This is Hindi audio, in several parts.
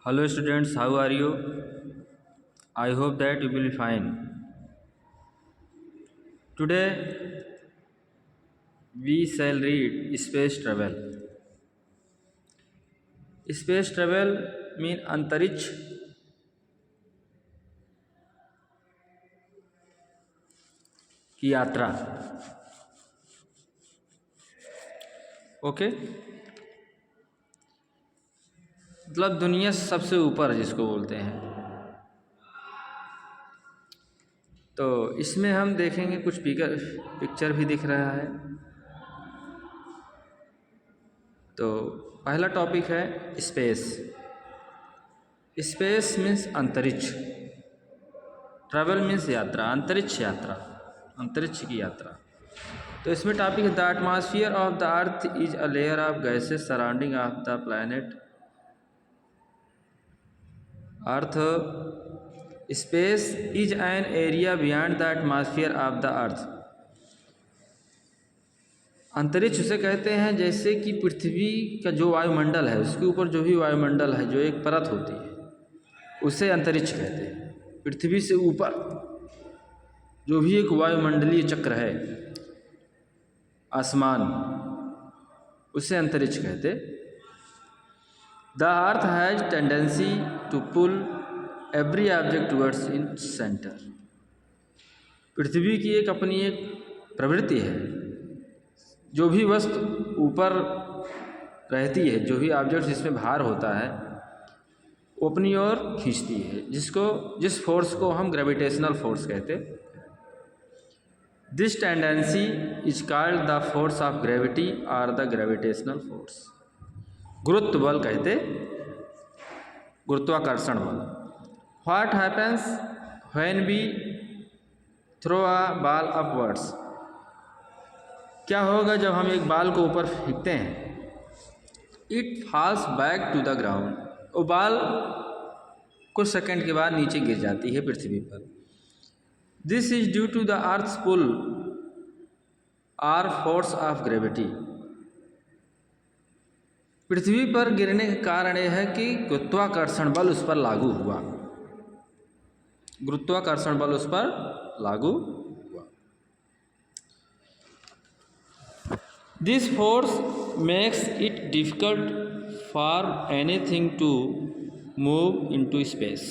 Hello students, how are you? I hope that you will be fine. Today we shall read space travel. Space travel mean अंतरिक्ष की यात्रा. ओके, मतलब दुनिया सबसे ऊपर जिसको बोलते हैं. तो इसमें हम देखेंगे कुछ पिक्चर भी दिख रहा है. तो पहला टॉपिक है स्पेस. स्पेस मीन्स अंतरिक्ष. ट्रैवल मीन्स यात्रा, अंतरिक्ष यात्रा, अंतरिक्ष की यात्रा. तो इसमें टॉपिक है the atmosphere of the earth is a layer of gases surrounding of the planet earth. Space is an area beyond the atmosphere of the earth. अंतरिक्ष उसे कहते हैं जैसे कि पृथ्वी का जो वायुमंडल है उसके ऊपर जो भी वायुमंडल है, जो एक परत होती है उसे अंतरिक्ष कहते हैं. पृथ्वी से ऊपर जो भी एक वायुमंडलीय चक्र है, आसमान, उसे अंतरिक्ष कहते. The earth has tendency to pull every object towards in centre. पृथ्वी की एक अपनी एक प्रवृत्ति है, जो भी वस्तु ऊपर रहती है, जो भी ऑब्जेक्ट जिसमें भार होता है वो अपनी ओर खींचती है, जिस फोर्स को हम ग्रेविटेशनल फोर्स कहते. This tendency is called the force of gravity और द ग्रेविटेशनल फोर्स. गुरुत्व बल कहते, गुरुत्वाकर्षण बल. What happens when we throw a ball upwards. क्या होगा जब हम एक बाल को ऊपर फेंकते हैं? It falls back to the ground. वो बाल कुछ सेकंड के बाद नीचे गिर जाती है पृथ्वी पर. This is due to the earth's pull or force of gravity. पृथ्वी पर गिरने का कारण यह है कि गुरुत्वाकर्षण बल उस पर लागू हुआ. गुरुत्वाकर्षण बल उस पर लागू हुआ. This force makes it difficult for anything to move into space.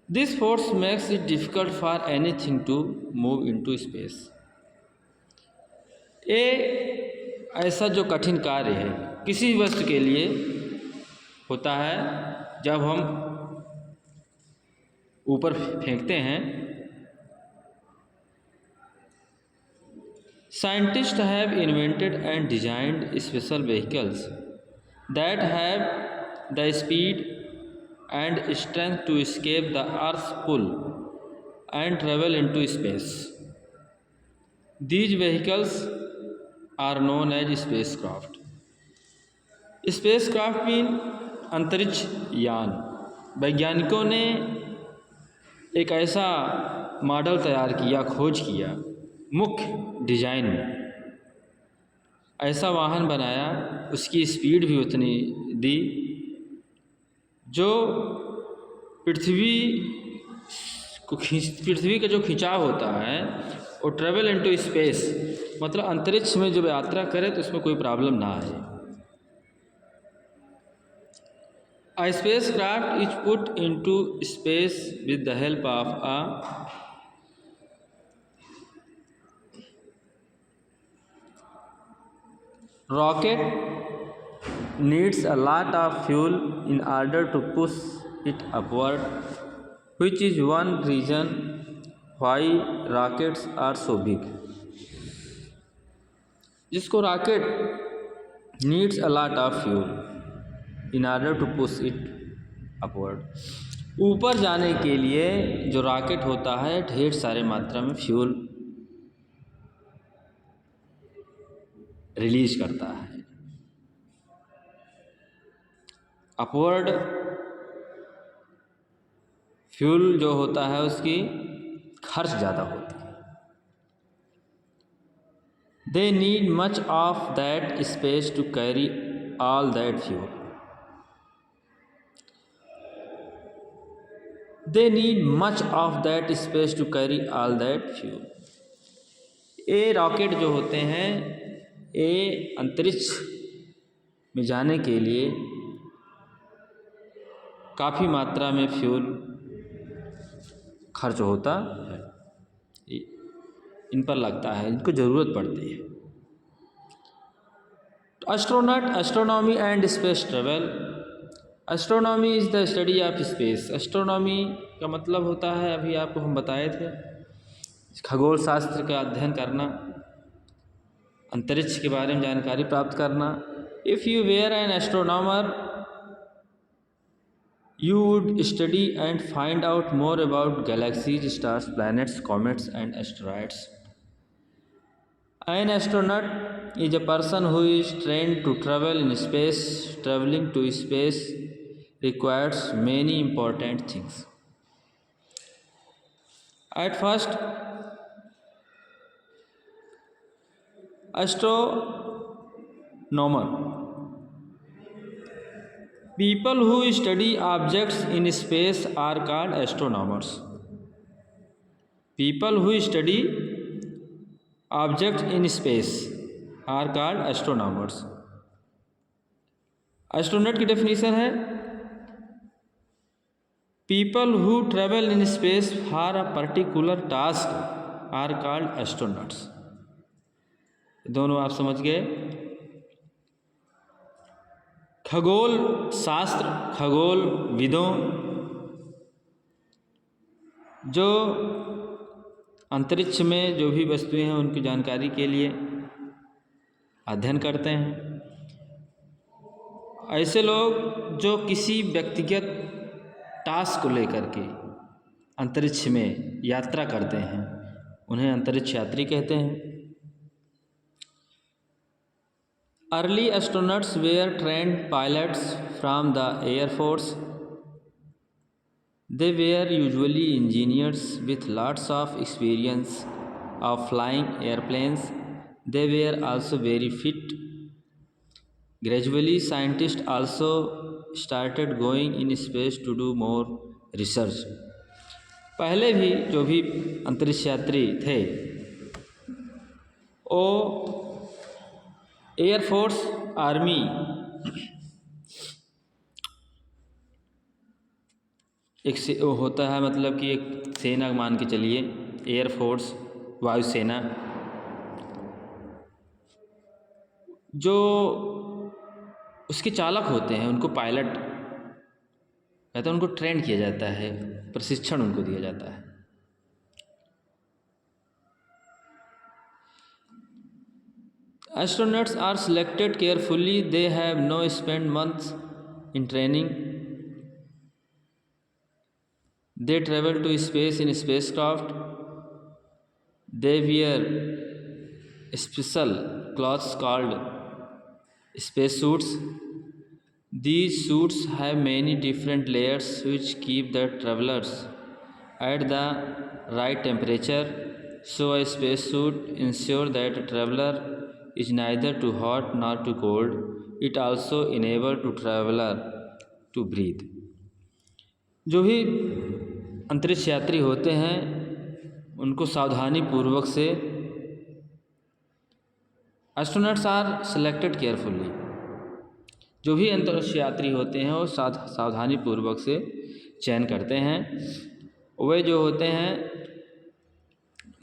This force makes it difficult for anything to move into space. ये ऐसा जो कठिन कार्य है किसी वस्तु के लिए होता है जब हम ऊपर फेंकते हैं. Scientists have invented and designed special vehicles that have the speed and strength to escape the Earth's pull and travel into space. These vehicles are known as spacecraft. Spacecraft mean अंतरिक्ष यान. वैज्ञानिकों ने एक ऐसा मॉडल तैयार किया, खोज किया, मुख्य डिजाइन में ऐसा वाहन बनाया, उसकी स्पीड भी उतनी दी जो पृथ्वी का जो खिंचाव होता है वो ट्रेवल इनटू स्पेस, मतलब अंतरिक्ष में जब यात्रा करे तो उसमें कोई प्रॉब्लम ना आए. A spacecraft is put into space with the help of a rocket. Needs a lot of fuel in order to push it upward, which is one reason why rockets are so big. जिसको rocket needs a lot of fuel in order to push it upward. ऊपर जाने के लिए जो रॉकेट होता है ढेर सारे मात्रा में फ्यूल रिलीज करता है. अपवर्ड फ्यूल जो होता है उसकी खर्च ज़्यादा होती है. They need much of that space to carry all that fuel. They need much of that space to carry all that fuel. ये रॉकेट जो होते हैं ये अंतरिक्ष में जाने के लिए काफ़ी मात्रा में फ्यूल खर्च होता है, इन पर लगता है, इनको ज़रूरत पड़ती है। Astronaut, astronomy and space travel. Astronomy is the study of space. Astronomy का मतलब होता है, अभी आपको हम बताए थे, खगोल शास्त्र का अध्ययन करना, अंतरिक्ष के बारे में जानकारी प्राप्त करना। If you were an astronomer you would study and find out more about galaxies, stars, planets, comets and asteroids. An astronaut is a person who is trained to travel in space. Traveling to space requires many important things. At first, astronomer, people who study objects in space are called astronomers. People who study objects in space are called astronomers. Astronaut की डेफिनेशन है people who travel in space for a particular task are called astronauts. दोनों आप समझ गए। खगोल शास्त्र, खगोल विदों जो अंतरिक्ष में जो भी वस्तुएं हैं उनकी जानकारी के लिए अध्ययन करते हैं। ऐसे लोग जो किसी व्यक्तिगत टास्क को लेकर के अंतरिक्ष में यात्रा करते हैं उन्हें अंतरिक्ष यात्री कहते हैं। Early astronauts were trained pilots from the Air Force. They were usually engineers with lots of experience of flying airplanes. They were also very fit. Gradually, scientists also started going in space to do more research. पहले भी जो भी अंतरिक्ष यात्री थे वो एयरफोर्स, आर्मी, एक से वो होता है मतलब कि एक सेना मान के चलिए, एयरफोर्स, वायुसेना, जो उसके चालक होते हैं उनको पायलट कहते हैं, उनको ट्रेन किया जाता है, प्रशिक्षण उनको दिया जाता है। Astronauts are selected carefully. They have no spent months in training. They travel to space in spacecraft. They wear special clothes called spacesuits. These suits have many different layers which keep the travelers at the right temperature. So a spacesuit ensures that a traveler is neither too hot nor too cold. It also enables to traveler to breathe. जो भी अंतरिक्ष यात्री होते हैं उनको सावधानी पूर्वक से एस्ट्रोनॉट्स आर सेलेक्टेड केयरफुली। जो भी अंतरिक्ष यात्री होते हैं वो सावधानी पूर्वक से चयन करते हैं। वे जो होते हैं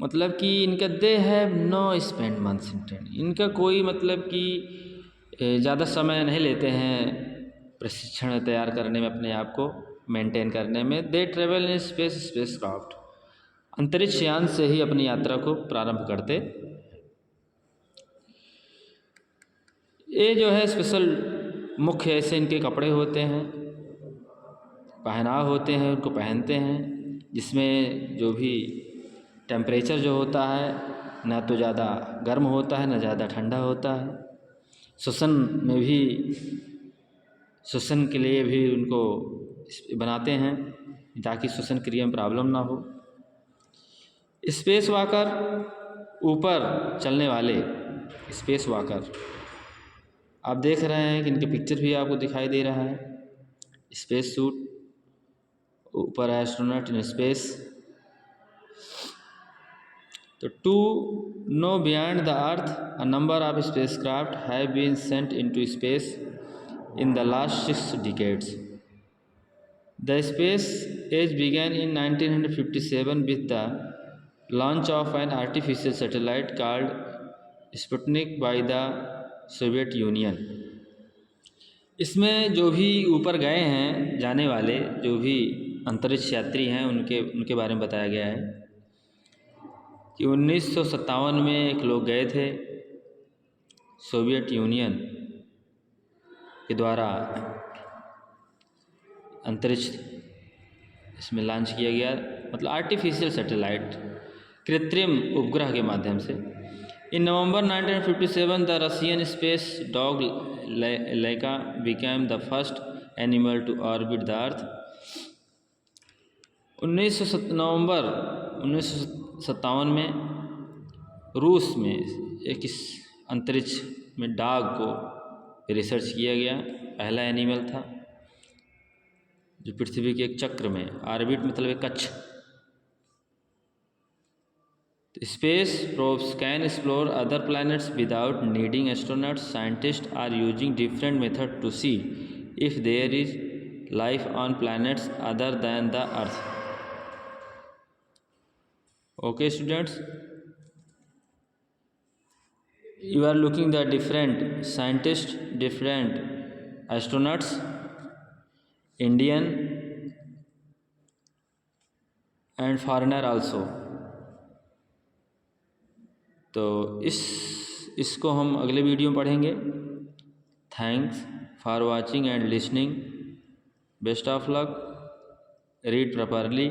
मतलब कि इनका they have no spend months in training, इनका कोई मतलब कि ज़्यादा समय नहीं लेते हैं प्रशिक्षण तैयार करने में, अपने आप को मेंटेन करने में। दे ट्रेवल इन स्पेसक्राफ्ट, अंतरिक्ष यान से ही अपनी यात्रा को प्रारंभ करते। ये जो है स्पेशल मुख्य ऐसे इनके कपड़े होते हैं, पहनाव होते हैं, उनको पहनते हैं, जिसमें जो भी टेम्परेचर जो होता है ना तो ज़्यादा गर्म होता है ना ज़्यादा ठंडा होता है। श्वसन में भी, श्वसन के लिए भी उनको बनाते हैं ताकि श्वसन क्रिया में प्रॉब्लम ना हो। स्पेस वॉकर, ऊपर चलने वाले स्पेस वॉकर, आप देख रहे हैं कि इनके पिक्चर भी आपको दिखाई दे रहा है। स्पेस सूट ऊपर एस्ट्रोनॉट इन स्पेस। तो to know beyond the earth a number of spacecraft have been sent into space in the last 6 decades. The space age began in 1957 with the launch of an artificial satellite called Sputnik by the Soviet Union. इसमें जो भी ऊपर गए हैं जाने वाले जो भी अंतरिक्ष यात्री हैं उनके बारे में बताया गया है कि 1957 में एक लोग गए थे, सोवियत यूनियन के द्वारा अंतरिक्ष इसमें लॉन्च किया गया, मतलब आर्टिफिशियल सैटेलाइट, कृत्रिम उपग्रह के माध्यम से। In November 1957 the Russian space dog Laika became the first animal to orbit the earth. नवंबर 1957 में रूस में एक इस अंतरिक्ष में डॉग को रिसर्च किया गया, पहला एनिमल था जो पृथ्वी के एक चक्र में, ऑर्बिट मतलब एक कक्ष। Space probes can explore other planets without needing astronauts. Scientist are using different method to see if there is life on planets other than the earth. Okay students, you are looking the different scientists, different astronauts, Indian and foreigner also। तो इसको हम अगले वीडियो में पढ़ेंगे। Thanks for watching and listening. Best of luck. Read properly.